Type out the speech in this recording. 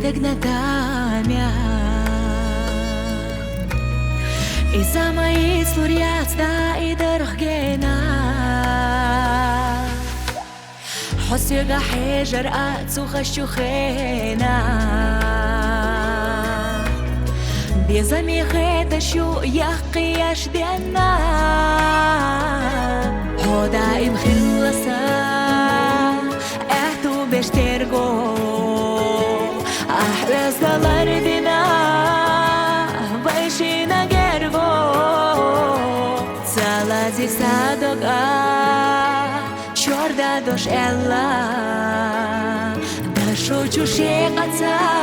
degnătamea Iza mai sluriați da idărgena حسيق حجر أتسوخ الشخينا بيزمي خيط شو يقيش دينا هو دائم خلصا احتو بشترقو أحرز دلاردنا بيشينا جرقو سالازي صادقا شوردا دوش إلا داشو چوشي قطع